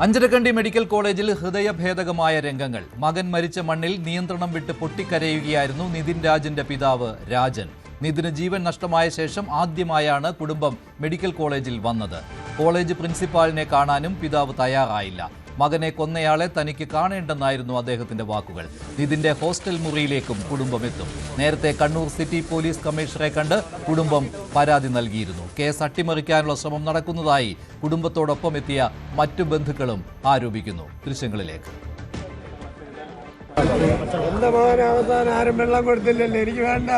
Anjarakandy medical കോളേജിൽ ഹൃദയഭേദകമായ രംഗങ്ങൾ. മകൻ മരിച്ച മണ്ണിൽ നിയന്ത്രണം വിട്ട് പൊട്ടിക്കരയുകയായിരുന്നു നിതിൻ രാജിന്റെ പിതാവ് രാജൻ. നിതിന് ജീവൻ നഷ്ടമായ ശേഷം ആദ്യമായാണ് കുടുംബം മെഡിക്കൽ കോളേജിൽ വന്നത്. കോളേജ് പ്രിൻസിപ്പാളിനെ കാണാനും പിതാവ് തയ്യാറായില്ല. മകനെ കൊന്നയാളെ തനിക്ക് കാണേണ്ടെന്നായിരുന്നു അദ്ദേഹത്തിന്റെ വാക്കുകൾ. നിതിന്റെ ഹോസ്റ്റൽ മുറിയിലേക്കും കുടുംബം എത്തും. നേരത്തെ കണ്ണൂർ സിറ്റി പോലീസ് കമ്മീഷണറെ കണ്ട് കുടുംബം പരാതി നൽകിയിരുന്നു. കേസ് അട്ടിമറിക്കാനുള്ള ശ്രമം നടക്കുന്നതായി കുടുംബത്തോടൊപ്പം എത്തിയ മറ്റു ബന്ധുക്കളും ആരോപിക്കുന്നു. ദൃശ്യങ്ങളിലേക്ക്. എന്റെ മകന് അവസാനം ആരും വെള്ളം കൊടുത്തില്ലല്ലോ, എനിക്ക് വേണ്ട.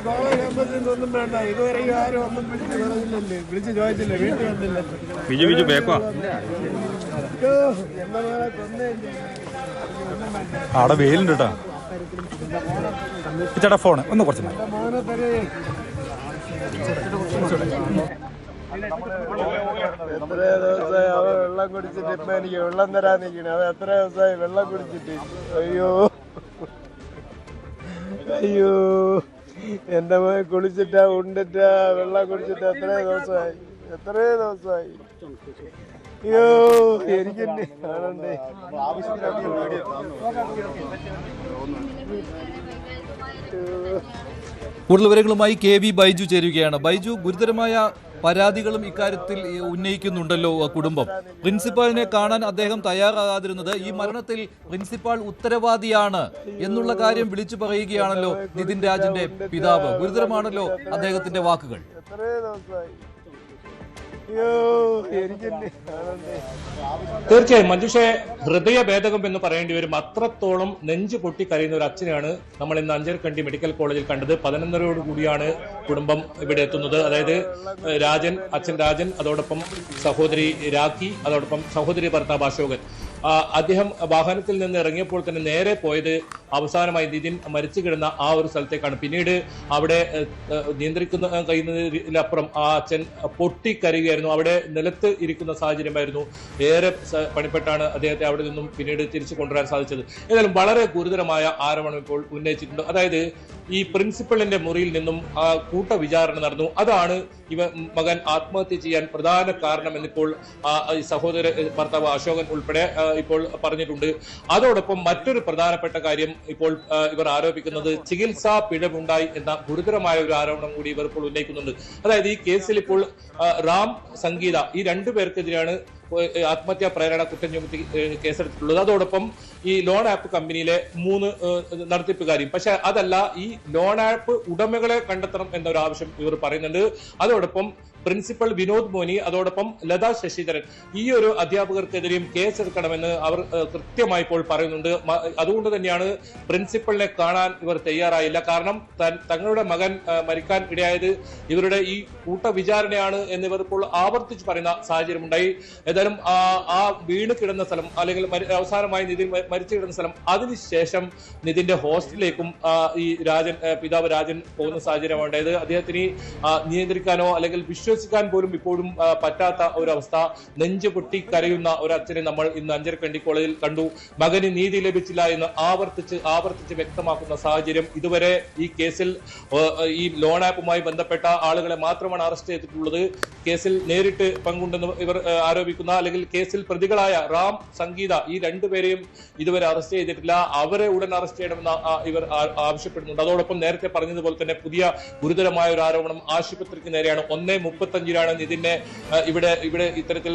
കോളേജ് ഒന്നും വേണ്ട, ഇതുവരെ ആരും ഒന്നും വിളിച്ച് പറഞ്ഞില്ലല്ലേ, വിളിച്ച് ചോദിച്ചില്ലേ, വീട്ടിൽ വന്നില്ലല്ലോ. എന്റെ മകനെ കൊന്നേല്ലേ. അവിടെ വെയിലുണ്ട് കേട്ടോ. ചേട്ടാ ഫോണ് ഒന്ന് കുറച്ച് മോനെ തരേ. എത്ര ദിവസമായി അവ വെള്ളം കുടിച്ചിട്ട് ഇപ്പൊ എനിക്ക് വെള്ളം തരാൻ നിൽക്കണം. അവ എത്ര ദിവസമായി വെള്ളം കുടിച്ചിട്ട്. അയ്യോ അയ്യോ, എന്റെ മോൻ കുളിച്ചിട്ടാ ഉണ്ടിട്ടാ വെള്ളം കുടിച്ചിട്ട് എത്രയോ ദിവസമായി. അയ്യോ എനിക്കെന്നെ കാണണ്ടേ. കൂടുതൽ വിവരങ്ങളുമായി KV ബൈജു ചേരുകയാണ്. ബൈജു, ഗുരുതരമായ പരാതികളും ഇക്കാര്യത്തിൽ ഉന്നയിക്കുന്നുണ്ടല്ലോ കുടുംബം. പ്രിൻസിപ്പാളിനെ കാണാൻ അദ്ദേഹം തയ്യാറാകാതിരുന്നത് ഈ മരണത്തിൽ പ്രിൻസിപ്പാൾ ഉത്തരവാദിയാണ് എന്നുള്ള കാര്യം വിളിച്ചു പറയുകയാണല്ലോ നിതിൻ രാജിന്റെ പിതാവ്. ഗുരുതരമാണല്ലോ അദ്ദേഹത്തിന്റെ വാക്കുകൾ. തീർച്ചയായും മഞ്ജുഷെ, ഹൃദയഭേദകം എന്ന് പറയേണ്ടി വരും. അത്രത്തോളം നെഞ്ചു പൊട്ടി കരയുന്ന ഒരു അച്ഛനെയാണ് നമ്മൾ ഇന്ന് അഞ്ചരക്കണ്ടി മെഡിക്കൽ കോളേജിൽ കണ്ടത്. 11:30 കൂടിയാണ് കുടുംബം ഇവിടെ എത്തുന്നത്. അതായത് അച്ഛൻ രാജൻ, അതോടൊപ്പം സഹോദരി രാഖി, അതോടൊപ്പം സഹോദരി ഭർത്താവ് അശോകൻ. അദ്ദേഹം വാഹനത്തിൽ നിന്ന് ഇറങ്ങിയപ്പോൾ തന്നെ നേരെ പോയത് അവസാനമായി നിതിൻ മരിച്ചു കിടന്ന ആ ഒരു സ്ഥലത്തേക്കാണ്. പിന്നീട് അവിടെ നിയന്ത്രിക്കുന്ന കഴിയുന്നതിലപ്പുറം ആ അച്ഛൻ പൊട്ടിക്കരയുകയായിരുന്നു. അവിടെ നിലത്ത് ഇരിക്കുന്ന സാഹചര്യമായിരുന്നു. ഏറെ പണിപ്പെട്ടാണ് അദ്ദേഹത്തെ അവിടെ നിന്നും പിന്നീട് തിരിച്ചു കൊണ്ടുവരാൻ സാധിച്ചത്. ഏതായാലും വളരെ ഗുരുതരമായ ആരോപണം ഇപ്പോൾ ഉന്നയിച്ചിട്ടുണ്ട്. അതായത് ഈ പ്രിൻസിപ്പളിന്റെ മുറിയിൽ നിന്നും ആ കൂട്ടവിചാരണ നടന്നു. അതാണ് മകൻ ആത്മഹത്യ ചെയ്യാൻ പ്രധാന കാരണം എന്നിപ്പോൾ സഹോദര ഭർത്താവ് അശോകൻ ഉൾപ്പെടെ ഇപ്പോൾ പറഞ്ഞിട്ടുണ്ട്. അതോടൊപ്പം മറ്റൊരു പ്രധാനപ്പെട്ട കാര്യം ഇപ്പോൾ ഇവർ ആരോപിക്കുന്നത് ചികിത്സാ പിഴവുണ്ടായി എന്ന ഗുരുതരമായ ഒരു ആരോപണം കൂടി ഇവർ ഇപ്പോൾ ഉന്നയിക്കുന്നുണ്ട്. അതായത് ഈ കേസിൽ ഇപ്പോൾ റാം, സംഗീത ഈ രണ്ടുപേർക്കെതിരെയാണ് ആത്മഹത്യാ പ്രേരണ കുറ്റം ചുമത്തി കേസെടുത്തിട്ടുള്ളത്. അതോടൊപ്പം ഈ ലോൺ ആപ്പ് കമ്പനിയിലെ 3 നടത്തിപ്പുകാരും. പക്ഷെ അതല്ല, ഈ ലോൺ ആപ്പ് ഉടമകളെ കണ്ടെത്തണം എന്നൊരു ആവശ്യം ഇവർ പറയുന്നുണ്ട്. അതോടൊപ്പം പ്രിൻസിപ്പൽ വിനോദ് മോനി, അതോടൊപ്പം ലതാ ശശിധരൻ, ഈ ഒരു അധ്യാപകർക്കെതിരെയും കേസെടുക്കണമെന്ന് അവർ കൃത്യമായി ഇപ്പോൾ പറയുന്നുണ്ട്. അതുകൊണ്ട് തന്നെയാണ് പ്രിൻസിപ്പലിനെ കാണാൻ ഇവർ തയ്യാറായില്ല. കാരണം തങ്ങളുടെ മകൻ മരിക്കാൻ ഇടയായത് ഇവരുടെ ഈ കൂട്ടവിചാരണയാണ് എന്നിവർ ഇപ്പോൾ ആവർത്തിച്ച് പറയുന്ന സാഹചര്യമുണ്ടായി. ഏതായാലും ആ വീണ് കിടന്ന സ്ഥലം, അല്ലെങ്കിൽ അവസാനമായി നിതിൻ മരിച്ചു കിടന്ന സ്ഥലം, അതിനുശേഷം നിതിന്റെ ഹോസ്റ്റലിലേക്കും ഈ പിതാവ് രാജൻ പോകുന്ന സാഹചര്യമാണ് ഉണ്ടായത്. അദ്ദേഹത്തിന് നിയന്ത്രിക്കാനോ അല്ലെങ്കിൽ വിശ്വസിക്കാൻ പോലും ഇപ്പോഴും പറ്റാത്ത ഒരവസ്ഥ. നെഞ്ചു പൊട്ടി കരയുന്ന ഒരു അച്ഛനെ നമ്മൾ ഇന്ന് അഞ്ചരക്കണ്ടി കോളേജിൽ കണ്ടു. മകന് നീതി ലഭിച്ചില്ല എന്ന് ആവർത്തിച്ച് വ്യക്തമാക്കുന്ന സാഹചര്യം. ഇതുവരെ ഈ കേസിൽ ഈ ലോൺ ആപ്പുമായി ബന്ധപ്പെട്ട ആളുകളെ മാത്രമാണ് അറസ്റ്റ് ചെയ്തിട്ടുള്ളത്. കേസിൽ നേരിട്ട് പങ്കുണ്ടെന്ന് ഇവർ ആരോപിക്കുന്ന, അല്ലെങ്കിൽ കേസിൽ പ്രതികളായ റാം, സംഗീത ഈ രണ്ടുപേരെയും ഇതുവരെ അറസ്റ്റ് ചെയ്തിട്ടില്ല. അവരെ ഉടൻ അറസ്റ്റ് ചെയ്യണമെന്ന് ഇവർ ആവശ്യപ്പെടുന്നുണ്ട്. അതോടൊപ്പം നേരത്തെ പറഞ്ഞതുപോലെ തന്നെ പുതിയ ഗുരുതരമായ ഒരു ആരോപണം ആശുപത്രിക്ക് നേരെയാണ്. 1:35 നിതിനെ ഇവിടെ ഇത്തരത്തിൽ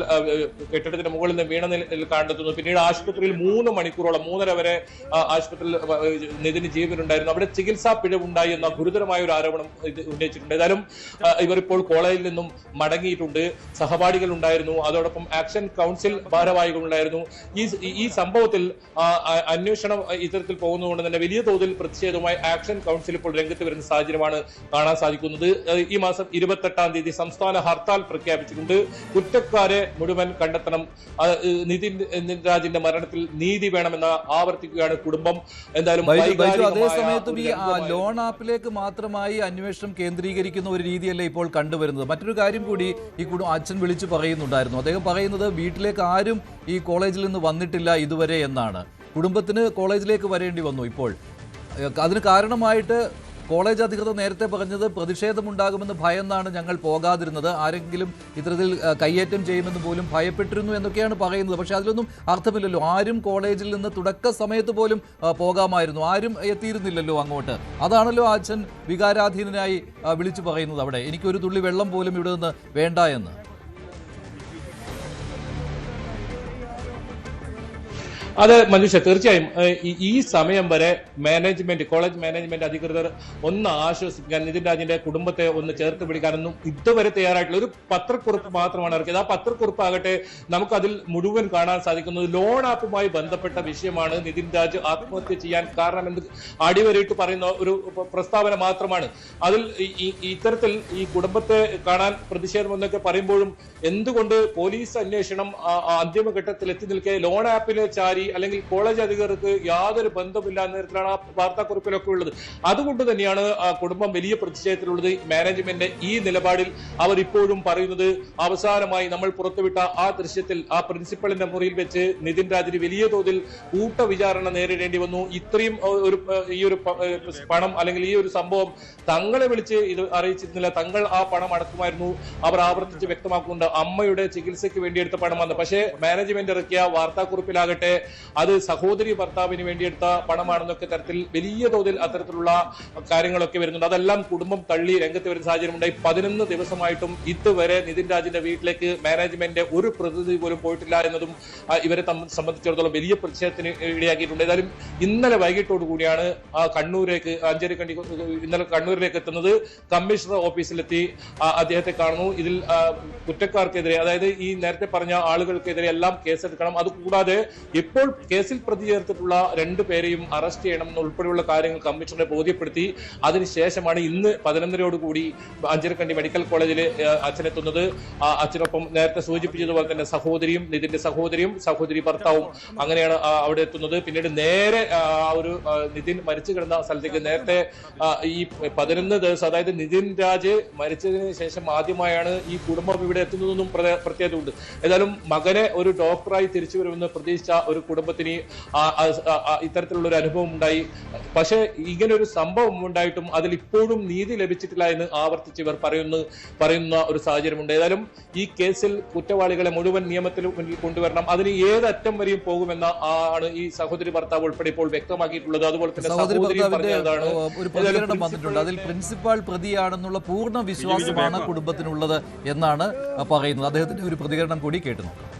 കെട്ടിടത്തിന്റെ മുകളിൽ നിന്ന് വീണ നിലയിൽ കണ്ടെത്തുന്നു. പിന്നീട് ആശുപത്രിയിൽ 3 മണിക്കൂറോളം, 3:30 വരെ ആശുപത്രിയിൽ നിതിന് ജീവനുണ്ടായിരുന്നു. അവിടെ ചികിത്സാ പിഴവുണ്ടായി എന്ന ഗുരുതരമായ ഒരു ആരോപണം ഉന്നയിച്ചിട്ടുണ്ട്. ഏതായാലും ഇവർ ഇപ്പോൾ കോളേജിൽ നിന്നും മടങ്ങിയിട്ടുണ്ട്. സഹപാഠികൾ ഉണ്ടായിരുന്നു, അതോടൊപ്പം ആക്ഷൻ കൗൺസിൽ ഭാരവാഹികൾ ഉണ്ടായിരുന്നു. ഈ സംഭവത്തിൽ അന്വേഷണം ഇത്തരത്തിൽ പോകുന്നതുകൊണ്ട് തന്നെ വലിയ തോതിൽ പ്രതിഷേധവുമായി ആക്ഷൻ കൗൺസിൽ ഇപ്പോൾ രംഗത്ത് വരുന്ന സാഹചര്യമാണ് കാണാൻ സാധിക്കുന്നത്. ഈ മാസം 28-ാം തീയതി സംസ്ഥാന ഹർത്താൽ പ്രഖ്യാപിച്ചിട്ടുണ്ട്. കുറ്റക്കാരെ മുഴുവൻ കണ്ടെത്തണം. നിതിൻ രാജിന്റെ മരണത്തിൽ നീതി വേണമെന്ന് ആവർത്തിക്കുകയാണ് കുടുംബം. എന്തായാലും അതേസമയത്തും ഈ ലോൺ ആപ്പിലേക്ക് മാത്രമായി അന്വേഷണം കേന്ദ്രീകരിക്കുന്ന ഒരു രീതിയല്ലേ ഇപ്പോൾ കണ്ടുവരുന്നത്. മറ്റൊരു കാര്യം കൂടി ഈ അച്ഛൻ വിളിച്ചു പറയുന്നുണ്ടായിരുന്നു. അദ്ദേഹം പറയുന്നത് വീട്ടിലേക്ക് ആരും ഈ കോളേജിൽ നിന്ന് വന്നിട്ടില്ല ഇതുവരെ എന്നാണ്. കുടുംബത്തിന് കോളേജിലേക്ക് വരേണ്ടി വന്നു. ഇപ്പോൾ അതിന് കാരണമായിട്ട് കോളേജ് അധികൃതർ നേരത്തെ പറഞ്ഞത് പ്രതിഷേധമുണ്ടാകുമെന്ന് ഭയന്നാണ് ഞങ്ങൾ പോകാതിരുന്നത്, ആരെങ്കിലും ഇത്തരത്തിൽ കയ്യേറ്റം ചെയ്യുമെന്ന് പോലും ഭയപ്പെട്ടിരുന്നു എന്നൊക്കെയാണ് പറയുന്നത്. പക്ഷേ അതിലൊന്നും അർത്ഥമില്ലല്ലോ. ആരും കോളേജിൽ നിന്ന് തുടക്ക സമയത്ത് പോലും പോകാമായിരുന്നു, ആരും എത്തിയിരുന്നില്ലല്ലോ അങ്ങോട്ട്. അതാണല്ലോ അച്ഛൻ വികാരാധീനനായി വിളിച്ചു പറയുന്നത് അവിടെ, എനിക്കൊരു തുള്ളി വെള്ളം പോലും ഇവിടെ നിന്ന് വേണ്ട എന്ന്. അത് മനുഷ്യ തീർച്ചയായും ഈ സമയം വരെ മാനേജ്മെന്റ്, കോളേജ് മാനേജ്മെന്റ് അധികൃതർ ഒന്ന് ആശ്വസിപ്പിക്കാൻ, നിതിൻ രാജിന്റെ കുടുംബത്തെ ഒന്ന് ചേർത്ത് പിടിക്കാനൊന്നും ഇതുവരെ തയ്യാറായിട്ടുള്ള ഒരു പത്രക്കുറിപ്പ് മാത്രമാണ് ഇറക്കിയത്. ആ പത്രക്കുറിപ്പ് ആകട്ടെ നമുക്കതിൽ മുഴുവൻ കാണാൻ സാധിക്കുന്നത് ലോൺ ആപ്പുമായി ബന്ധപ്പെട്ട വിഷയമാണ്. നിതിൻ രാജ് ആത്മഹത്യ ചെയ്യാൻ കാരണമെന്ന് അടിവരയിട്ട് പറയുന്ന ഒരു പ്രസ്താവന മാത്രമാണ്. അതിൽ ഇത്തരത്തിൽ ഈ കുടുംബത്തെ കാണാൻ പ്രതിഷേധമെന്നൊക്കെ പറയുമ്പോഴും എന്തുകൊണ്ട് പോലീസ് അന്വേഷണം അന്തിമഘട്ടത്തിൽ എത്തി നിൽക്കെ ലോൺ ആപ്പിലെ ചാരി അല്ലെങ്കിൽ കോളേജ് അധികൃതർക്ക് യാതൊരു ബന്ധമില്ല എന്ന തരത്തിലാണ് ആ വാർത്താക്കുറിപ്പിലൊക്കെ ഉള്ളത്. അതുകൊണ്ട് തന്നെയാണ് ആ കുടുംബം വലിയ പ്രതിഷേധത്തിലുള്ളത്. മാനേജ്മെന്റ് ഈ നിലപാടിൽ അവർ ഇപ്പോഴും പറയുന്നത്, അവസാനമായി നമ്മൾ പുറത്തുവിട്ട ആ ദൃശ്യത്തിൽ ആ പ്രിൻസിപ്പളിന്റെ മുറിയിൽ വെച്ച് നിതിൻ രാജിന് വലിയ തോതിൽ കൂട്ടവിചാരണ നേരിടേണ്ടി വന്നു. ഇത്രയും ഈ ഒരു പണം അല്ലെങ്കിൽ ഈ ഒരു സംഭവം തങ്ങളെ വിളിച്ച് ഇത് അറിയിച്ചിരുന്നില്ല, തങ്ങൾ ആ പണം അടക്കുമായിരുന്നു. അവർ ആവർത്തിച്ച് വ്യക്തമാക്കുന്നുണ്ട് അമ്മയുടെ ചികിത്സയ്ക്ക് വേണ്ടിയെടുത്ത പണമാണ്. പക്ഷേ മാനേജ്മെന്റ് ഇറക്കിയ വാർത്താക്കുറിപ്പിലാകട്ടെ അത് സഹോദരി ഭർത്താവിന് വേണ്ടിയെടുത്ത പണമാണെന്നൊക്കെ തരത്തിൽ വലിയ തോതിൽ അത്തരത്തിലുള്ള കാര്യങ്ങളൊക്കെ വരുന്നുണ്ട്. അതെല്ലാം കുടുംബം തള്ളി രംഗത്ത് വരുന്ന സാഹചര്യം ഉണ്ടായി. 11 ദിവസമായിട്ടും ഇതുവരെ നിതിൻ രാജിന്റെ വീട്ടിലേക്ക് മാനേജ്മെന്റ് ഒരു പ്രതിനിധി പോലും പോയിട്ടില്ല എന്നതും ഇവരെ സംബന്ധിച്ചിടത്തോളം വലിയ പ്രതിഷേധത്തിന് ഇടയാക്കിയിട്ടുണ്ട്. ഏതായാലും ഇന്നലെ വൈകിട്ടോടു കൂടിയാണ് കണ്ണൂരേക്ക് ഇന്നലെ കണ്ണൂരിലേക്ക് എത്തുന്നത്. കമ്മീഷണർ ഓഫീസിലെത്തി അദ്ദേഹത്തെ കാണുന്നു. ഇതിൽ കുറ്റക്കാർക്കെതിരെ, അതായത് ഈ നേരത്തെ പറഞ്ഞ ആളുകൾക്കെതിരെ എല്ലാം കേസെടുക്കണം. അതുകൂടാതെ ഇപ്പോൾ കേസിൽ പ്രതി ചേർത്തിട്ടുള്ള 2 പേരെയും അറസ്റ്റ് ചെയ്യണം എന്നുൾപ്പെടെയുള്ള കാര്യങ്ങൾ കമ്മീഷണറെ ബോധ്യപ്പെടുത്തി. അതിനുശേഷമാണ് ഇന്ന് 11:30 അഞ്ചരക്കണ്ടി മെഡിക്കൽ കോളേജിൽ അച്ഛനെത്തുന്നത്. അച്ഛനൊപ്പം നേരത്തെ സൂചിപ്പിച്ചതുപോലെ തന്നെ സഹോദരിയും, നിതിന്റെ സഹോദരി ഭർത്താവും അങ്ങനെയാണ് അവിടെ എത്തുന്നത്. പിന്നീട് നേരെ ഒരു നിതിൻ മരിച്ചു കിടന്ന സ്ഥലത്തേക്ക് നേരത്തെ ഈ 11 ദിവസം, അതായത് നിതിൻ രാജ് മരിച്ചതിന് ശേഷം ആദ്യമായാണ് ഈ കുടുംബം ഇവിടെ എത്തുന്നതെന്നും പ്രത്യേകത ഉണ്ട്. ഏതായാലും മകനെ ഒരു ഡോക്ടറായി തിരിച്ചു വരുമെന്ന് പ്രതീക്ഷിച്ച ഒരു കുടുംബത്തിന് ഇത്തരത്തിലുള്ള ഒരു അനുഭവം ഉണ്ടായി. പക്ഷേ ഇങ്ങനെ ഒരു സംഭവം ഉണ്ടായിട്ടും അതിൽ ഇപ്പോഴും നീതി ലഭിച്ചിട്ടില്ല എന്ന് ആവർത്തിച്ച് ഇവർ പറയുന്ന ഒരു സാഹചര്യമുണ്ട്. ഏതായാലും ഈ കേസിൽ കുറ്റവാളികളെ മുഴുവൻ നിയമത്തിന് മുന്നിൽ കൊണ്ടുവരണം, അതിന് ഏതറ്റം വരെയും പോകുമെന്ന ആണ് ഈ സഹോദരി ഭർത്താവ് ഉൾപ്പെടെ ഇപ്പോൾ വ്യക്തമാക്കിയിട്ടുള്ളത്. അതുപോലെ തന്നെ സഹോദരി പറഞ്ഞതാണ് ഒരു പ്രതികരണം വന്നിട്ടുണ്ട്, അതിൽ പ്രിൻസിപ്പാൾ പ്രതിയാണെന്നുള്ള പൂർണ്ണ വിശ്വാസമാണ് കുടുംബത്തിനുള്ളത് എന്നാണ് പറയുന്നത്. അദ്ദേഹത്തിന്റെ ഒരു പ്രതികരണം കൂടി കേട്ടു നോക്കാം.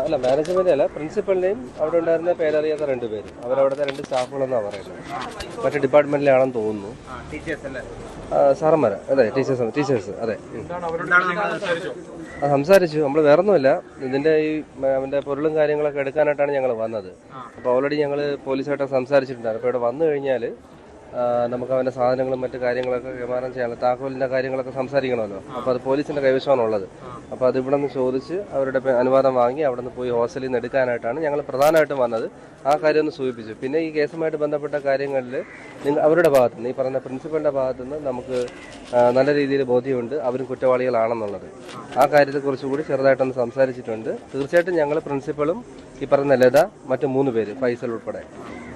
അല്ല, മാനേജ്മെന്റ് അല്ല, പ്രിൻസിപ്പലിനെയും അവിടെ ഉണ്ടായിരുന്ന പേരറിയാത്ത 2 പേര്, അവരവിടുത്തെ 2 സ്റ്റാഫുകളെന്നാണ് പറയുന്നത്. മറ്റു ഡിപ്പാർട്ട്മെന്റിലാണെന്ന് തോന്നുന്നു. സാറന്മാരാ? അതെ, ടീച്ചേഴ്സ്. അതെ, സംസാരിച്ചു. നമ്മൾ വേറൊന്നുമില്ല, ഇതിന്റെ അവന്റെ പൊരുളും കാര്യങ്ങളൊക്കെ എടുക്കാനായിട്ടാണ് ഞങ്ങൾ വന്നത്. അപ്പോൾ ഓൾറെഡി ഞങ്ങൾ പോലീസായിട്ട് സംസാരിച്ചിട്ടുണ്ടായിരുന്നു. അപ്പോൾ ഇവിടെ വന്നു കഴിഞ്ഞാൽ നമുക്ക് അവൻ്റെ സാധനങ്ങളും മറ്റു കാര്യങ്ങളൊക്കെ കൈമാറാൻ ചെയ്യാനുള്ള താക്കോലിൻ്റെ കാര്യങ്ങളൊക്കെ സംസാരിക്കണമല്ലോ. അപ്പോൾ അത് പോലീസിൻ്റെ കൈവശമാണുള്ളത്. അപ്പോൾ അത് ഇവിടെ നിന്ന് ചോദിച്ച് അവരുടെ അനുവാദം വാങ്ങി അവിടെ നിന്ന് പോയി ഹോസ്റ്റലിൽ നിന്ന് എടുക്കാനായിട്ടാണ് ഞങ്ങൾ പ്രധാനമായിട്ടും വന്നത്. ആ കാര്യം ഒന്ന് സൂചിപ്പിച്ചു. പിന്നെ ഈ കേസുമായിട്ട് ബന്ധപ്പെട്ട കാര്യങ്ങളിൽ അവരുടെ ഭാഗത്തുനിന്ന്, ഈ പറഞ്ഞ പ്രിൻസിപ്പലിൻ്റെ ഭാഗത്തുനിന്ന് നമുക്ക് നല്ല രീതിയിൽ ബോധ്യമുണ്ട് അവരും കുറ്റവാളികളാണെന്നുള്ളത്. ആ കാര്യത്തെക്കുറിച്ച് കൂടി ചെറുതായിട്ടൊന്ന് സംസാരിച്ചിട്ടുണ്ട്. തീർച്ചയായിട്ടും ഞങ്ങൾ പ്രിൻസിപ്പളും ഈ പറഞ്ഞ ലത, മറ്റു 3 പേര്, ഫൈസൽ ഉൾപ്പെടെ,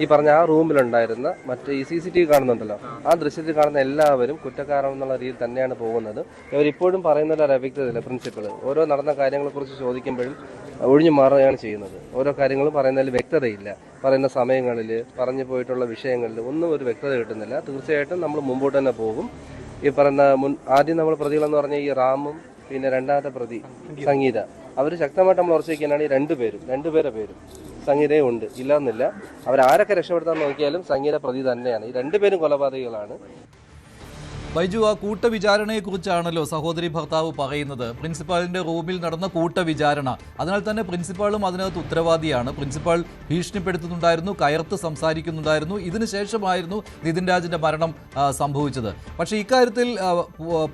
ഈ പറഞ്ഞ ആ റൂമിലുണ്ടായിരുന്ന മറ്റ് ഈ CCTV കാണുന്നുണ്ടല്ലോ, ആ ദൃശ്യത്തിൽ കാണുന്ന എല്ലാവരും കുറ്റക്കാരെന്നുള്ള രീതിയിൽ തന്നെയാണ് പോകുന്നത്. ഇവരിപ്പോഴും പറയുന്ന ഒരു അവ്യക്തതയില്ല. പ്രിൻസിപ്പൾ ഓരോ നടന്ന കാര്യങ്ങളെക്കുറിച്ച് ചോദിക്കുമ്പോഴും ഒഴിഞ്ഞു മാറുകയാണ് ചെയ്യുന്നത്. ഓരോ കാര്യങ്ങളും പറയുന്നതിൽ വ്യക്തതയില്ല. പറയുന്ന സമയങ്ങളിൽ, പറഞ്ഞു പോയിട്ടുള്ള വിഷയങ്ങളിൽ ഒന്നും ഒരു വ്യക്തത കിട്ടുന്നില്ല. തീർച്ചയായിട്ടും നമ്മൾ മുമ്പോട്ട് തന്നെ പോകും. ഈ പറയുന്ന ആദ്യം നമ്മൾ പ്രതികളെന്ന് പറഞ്ഞ ഈ റാമും പിന്നെ രണ്ടാമത്തെ പ്രതി സംഗീത, അവർ ശക്തമായിട്ട് നമ്മൾ ഉറച്ചു വയ്ക്കാനാണ് ഈ 2 പേരും സംഗീതയും ഉണ്ട്, ഇല്ലാന്നില്ല. അവരാരൊക്കെ രക്ഷപ്പെടുത്താൻ നോക്കിയാലും സംഗീത പ്രതി തന്നെയാണ്. ഈ 2 പേരും കൊലപാതകികളാണ്. ബൈജു, ആ കൂട്ടവിചാരണയെക്കുറിച്ചാണല്ലോ സഹോദരി ഭർത്താവ് പറയുന്നത്. പ്രിൻസിപ്പാളിന്റെ റൂമിൽ നടന്ന കൂട്ടവിചാരണ, അതിനാൽ തന്നെ പ്രിൻസിപ്പാളും അതിനകത്ത് ഉത്തരവാദിയാണ്. പ്രിൻസിപ്പാൾ ഭീഷണിപ്പെടുത്തുന്നുണ്ടായിരുന്നു, കയർത്ത് സംസാരിക്കുന്നുണ്ടായിരുന്നു. ഇതിനുശേഷമായിരുന്നു നിതിൻ രാജിന്റെ മരണം സംഭവിച്ചത്. പക്ഷേ ഇക്കാര്യത്തിൽ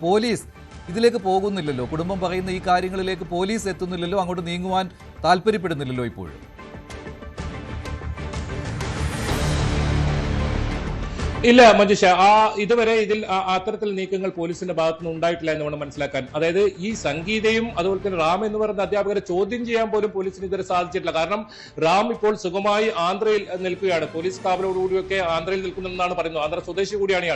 പോലീസ് ഇതിലേക്ക് പോകുന്നില്ലല്ലോ. കുടുംബം പറയുന്ന ഈ കാര്യങ്ങളിലേക്ക് പോലീസ് എത്തുന്നില്ലല്ലോ, അങ്ങോട്ട് നീങ്ങുവാൻ താല്പര്യപ്പെടുന്നില്ലല്ലോ ഇപ്പോഴും. ഇല്ല മഞ്ജുഷ, ഇതുവരെ ഇതിൽ അത്തരത്തിൽ നീക്കങ്ങൾ പോലീസിന്റെ ഭാഗത്തുനിന്ന് ഉണ്ടായിട്ടില്ല എന്ന് വേണം മനസ്സിലാക്കാൻ. അതായത് ഈ സംഗീതയും അതുപോലെ തന്നെ റാം എന്ന് പറയുന്ന അധ്യാപകരെ ചോദ്യം ചെയ്യാൻ പോലും പോലീസിന് ഇതുവരെ സാധിച്ചിട്ടില്ല. കാരണം റാം ഇപ്പോൾ സുഖമായി ആന്ധ്രയിൽ നിൽക്കുകയാണ്. പോലീസ് കാവലോടുകൂടിയൊക്കെ ആന്ധ്രയിൽ നിൽക്കുന്നെന്നാണ് പറയുന്നത്. ആന്ധ്ര സ്വദേശി കൂടിയാണ്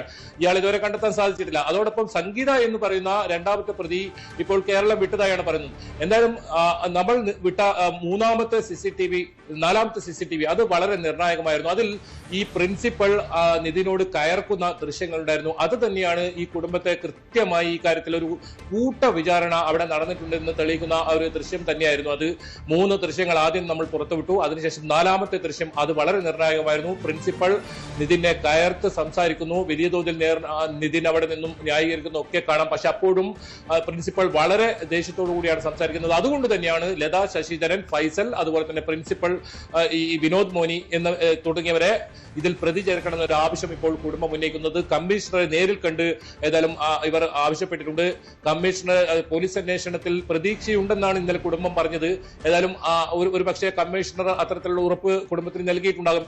ഇയാൾ ഇതുവരെ കണ്ടെത്താൻ സാധിച്ചിട്ടില്ല. അതോടൊപ്പം സംഗീത എന്ന് പറയുന്ന രണ്ടാമത്തെ പ്രതി ഇപ്പോൾ കേരളം വിട്ടതായാണ് പറയുന്നത്. എന്തായാലും നമ്മൾ വിട്ട നാലാമത്തെ CCTV അത് വളരെ നിർണായകമായിരുന്നു. അതിൽ ഈ പ്രിൻസിപ്പൽ നിതിനോട് കയർക്കുന്ന ദൃശ്യങ്ങൾ ഉണ്ടായിരുന്നു. അത് തന്നെയാണ് ഈ കുടുംബത്തെ കൃത്യമായി ഈ കാര്യത്തിൽ ഒരു കൂട്ട വിചാരണ അവിടെ നടന്നിട്ടുണ്ടെന്ന് തെളിയിക്കുന്ന ഒരു ദൃശ്യം തന്നെയായിരുന്നു അത്. 3 ദൃശ്യങ്ങൾ ആദ്യം നമ്മൾ പുറത്തുവിട്ടു. അതിനുശേഷം 4ാമത്തെ ദൃശ്യം അത് വളരെ നിർണായകമായിരുന്നു. പ്രിൻസിപ്പൽ നിതിനെ കയർത്ത് സംസാരിക്കുന്നു. വലിയ തോതിൽ നിതിൻ അവിടെ നിന്നും ന്യായീകരിക്കുന്നു ഒക്കെ കാണാം. പക്ഷെ അപ്പോഴും പ്രിൻസിപ്പൽ വളരെ ദേഷ്യത്തോടു കൂടിയാണ് സംസാരിക്കുന്നത്. അതുകൊണ്ട് തന്നെയാണ് ലത, ശശിധരൻ, ഫൈസൽ, അതുപോലെ തന്നെ പ്രിൻസിപ്പൽ ഈ വിനോദ് മോനി തുടങ്ങിയവരെ ഇതിൽ പ്രതി ചേർക്കണമെന്ന ഒരു ആവശ്യം ഇപ്പോൾ കുടുംബം ഉന്നയിക്കുന്നത്. കമ്മീഷണറെ നേരിൽ കണ്ട് ഏതായാലും ഇവർ ആവശ്യപ്പെട്ടിട്ടുണ്ട്. കമ്മീഷണർ പോലീസ് അന്വേഷണത്തിൽ പ്രതീക്ഷയുണ്ടെന്നാണ് ഇന്നലെ കുടുംബം പറഞ്ഞത്. ഏതായാലും ഒരു പക്ഷേ കമ്മീഷണർ അത്തരത്തിലുള്ള ഉറപ്പ് കുടുംബത്തിന് നൽകിയിട്ടുണ്ടാകും.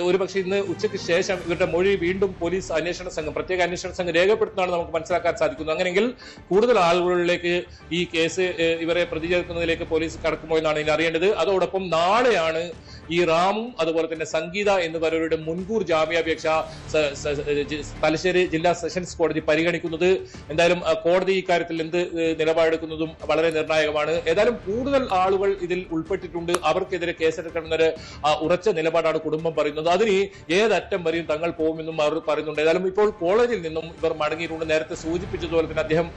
ഒരു പക്ഷേ ഇന്ന് ഉച്ചയ്ക്ക് ശേഷം ഇവരുടെ മൊഴി വീണ്ടും പോലീസ് പ്രത്യേക അന്വേഷണ സംഘം രേഖപ്പെടുത്തുന്നതാണ് നമുക്ക് മനസ്സിലാക്കാൻ സാധിക്കുന്നത്. അങ്ങനെയെങ്കിൽ കൂടുതൽ ആളുകളിലേക്ക് ഈ കേസ് ഇവരെ പ്രതി ചേർക്കുന്നതിലേക്ക് പോലീസ് കടക്കുമോ എന്നാണ് ഇനി അറിയേണ്ടത്. അതോടൊപ്പം നാളെയാണ് ഈ റാമും അതുപോലെ തന്നെ സംഗീത എന്നിവരുടെ മുൻകൂർ ജാമ്യാപേക്ഷ തലശ്ശേരി ജില്ലാ സെഷൻസ് കോടതി പരിഗണിക്കുന്നത്. എന്തായാലും കോടതി ഇക്കാര്യത്തിൽ എന്ത് നിലപാടെടുക്കുന്നതും വളരെ നിർണായകമാണ്. ഏതായാലും കൂടുതൽ ആളുകൾ ഇതിൽ ഉൾപ്പെട്ടിട്ടുണ്ട്. അവർക്കെതിരെ കേസെടുക്കണമെന്നൊരു ഉറച്ച നിലപാടാണ് കുടുംബം പറയുന്നത്. അതിന് ഏതറ്റം വരെയും തങ്ങൾ പോകുമെന്നും അവർ പറയുന്നുണ്ട്. ഏതായാലും ഇപ്പോൾ കോളേജിൽ നിന്നും ഇവർ മടങ്ങിയിട്ടുണ്ട്. നേരത്തെ സൂചിപ്പിച്ചതുപോലെ തന്നെ അദ്ദേഹം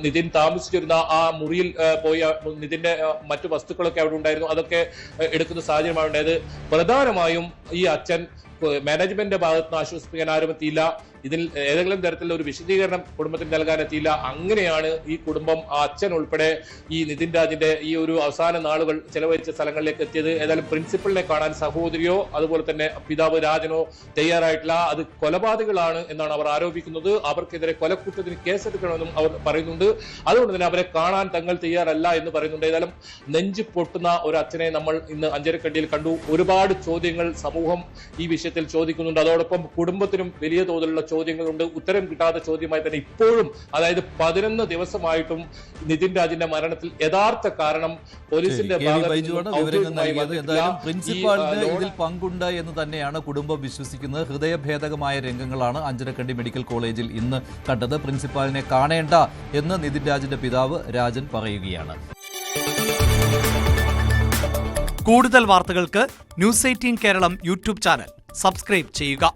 നിതിൻ താമസിച്ചിരുന്ന ആ മുറിയിൽ പോയ നിതിന്റെ മറ്റു വസ്തുക്കളൊക്കെ അവിടെ ഉണ്ടായിരുന്നു. അതൊക്കെ എടുക്കുന്ന സാഹചര്യമാണ് ഉണ്ടായത്. പ്രധാനമായും ഈ അച്ഛൻ മാനേജ്മെന്റിന്റെ ഭാഗത്ത് നിന്ന് ആശ്വസിപ്പിക്കാൻ ആരും എത്തിയില്ല. ഇതിൽ ഏതെങ്കിലും തരത്തിലുള്ള ഒരു വിശദീകരണം കുടുംബത്തിന് നൽകാൻ എത്തിയില്ല. അങ്ങനെയാണ് ഈ കുടുംബം അച്ഛൻ ഉൾപ്പെടെ ഈ നിതിൻ രാജിന്റെ ഈ ഒരു അവസാന നാളുകൾ ചെലവഴിച്ച സ്ഥലങ്ങളിലേക്ക് എത്തിയത്. ഏതായാലും പ്രിൻസിപ്പലിനെ കാണാൻ സഹോദരിയോ അതുപോലെ തന്നെ പിതാവ് രാജനോ തയ്യാറായിട്ടില്ല. അത് കൊലപാതകളാണ് എന്നാണ് അവർ ആരോപിക്കുന്നത്. അവർക്കെതിരെ കൊലക്കുറ്റത്തിന് കേസെടുക്കണമെന്നും അവർ പറയുന്നുണ്ട്. അതുകൊണ്ട് തന്നെ അവരെ കാണാൻ തങ്ങൾ തയ്യാറല്ല എന്ന് പറയുന്നുണ്ട്. ഏതായാലും നെഞ്ചു പൊട്ടുന്ന ഒരു അച്ഛനെ നമ്മൾ ഇന്ന് അഞ്ചരക്കണ്ടിയിൽ കണ്ടു. ഒരുപാട് ചോദ്യങ്ങൾ സമൂഹം ഈ വിഷയത്തിൽ ചോദിക്കുന്നുണ്ട്. അതോടൊപ്പം കുടുംബത്തിനും വലിയ തോതിലുള്ള ചോദ്യങ്ങളുണ്ട്. ഉത്തരം കിട്ടാത്ത ചോദ്യമായി തന്നെ ഇപ്പോഴും, അതായത് 11 ദിവസമായിട്ടും നിതിൻ രാജിന്റെ മരണത്തിൽ യഥാർത്ഥ കാരണം പോലീസിന്റെ പ്രിൻസിപ്പാളിന് ഇതിൽ പങ്കുണ്ട് എന്ന് തന്നെയാണ് കുടുംബം വിശ്വസിക്കുന്നത്. ഹൃദയഭേദകമായ രംഗങ്ങളാണ് അഞ്ചരക്കണ്ടി മെഡിക്കൽ കോളേജിൽ ഇന്ന് കണ്ടത്. പ്രിൻസിപ്പാളിനെ കാണേണ്ട എന്ന് നിതിൻ രാജിന്റെ പിതാവ് രാജൻ പറയുകയാണ്. കൂടുതൽ വാർത്തകൾക്ക് news 18 Keralam YouTube channel subscribe ചെയ്യുക.